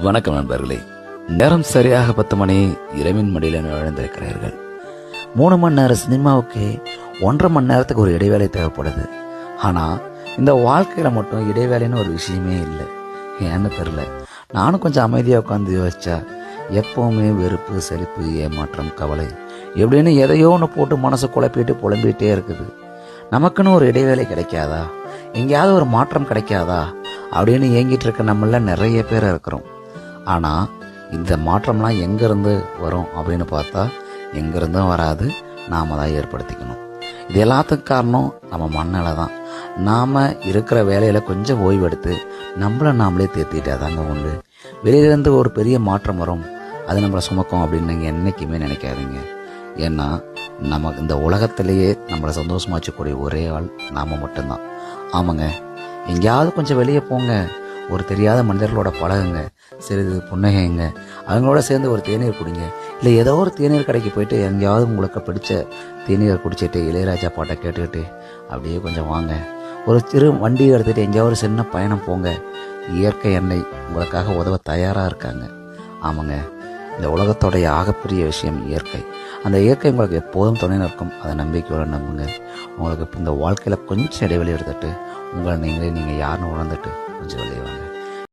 வணக்கம் நண்பர்களே. நேரம் சரியாக 10 மணி. இரவின் மடியில் நுழைந்திருக்கிறீர்கள். 3 மணி நேரம் சினிமாவுக்கு 1.5 மணி நேரத்துக்கு ஒரு இடைவேளை தேவைப்படுது. ஆனால் இந்த வாழ்க்கையில் மட்டும் இடைவேளைன்னு ஒரு விஷயமே இல்லை. ஏன்னு தெரில. நானும் கொஞ்சம் அமைதியாக உட்காந்து யோசிச்சா எப்போவுமே வெறுப்பு, செழிப்பு, ஏமாற்றம், கவலை எப்படின்னு எதையோ ஒன்று போட்டு மனசை குழப்பிட்டு புலம்பிகிட்டே இருக்குது. நமக்குன்னு ஒரு இடைவேளை கிடைக்காதா, எங்கேயாவது ஒரு மாற்றம் கிடைக்காதா அப்படின்னு ஏங்கிட்டு இருக்க நம்மள நிறைய பேர் இருக்கிறோம். ஆனால் இந்த மாற்றம்லாம் எங்கேருந்து வரும் அப்படின்னு பார்த்தா எங்கேருந்தும் வராது, நாம் தான் ஏற்படுத்திக்கணும். இது எல்லாத்துக்கும் காரணம் நம்ம மண்ணலை தான். நாம் இருக்கிற வேலையில் கொஞ்சம் ஓய்வெடுத்து நம்மளை நாமளே தேர்த்திட்டா தாங்க உண்டு. வெளியிலேருந்து ஒரு பெரிய மாற்றம் வரும், அது நம்மளை சுமக்கும் அப்படின்னு நீங்கள் என்றைக்குமே நினைக்காதீங்க. ஏன்னா நமக்கு இந்த உலகத்திலேயே நம்மளை சந்தோஷமாச்சக்கூடிய ஒரே ஆள் நாம் மட்டும்தான். ஆமாங்க, எங்கேயாவது கொஞ்சம் வெளியே போங்க, ஒரு தெரியாத மனிதர்களோட பழகுங்க, சிறிது புன்னகைங்க, அவங்களோட சேர்ந்து ஒரு தேநீர் குடிங்க. இல்லை ஏதோ ஒரு தேநீர் கடைக்கு போயிட்டு எங்கேயாவது உங்களுக்கு பிடிச்ச தேநீரை குடிச்சிட்டு இளையராஜா பாட்டை கேட்டுக்கிட்டு அப்படியே கொஞ்சம் வாங்க. ஒரு சிறு வண்டி எடுத்துகிட்டு எங்கேயாவது ஒரு சின்ன பயணம் போங்க. இயற்கை எண்ணெய் உங்களுக்காக உதவ தயாராக இருக்காங்க. ஆமாங்க, இந்த உலகத்தோடைய ஆகப்பெரிய விஷயம் இயற்கை. அந்த இயற்கை உங்களுக்கு எப்போதும் துணை நிற்கும். அதை நம்பிக்கையோட நம்புங்க. உங்களுக்கு இந்த வாழ்க்கையில் கொஞ்சம் இடைவெளி எடுத்துட்டு உங்களை நீங்கள் யாருன்னு உணர்ந்துட்டு கொஞ்சம் வெளியே வாங்க.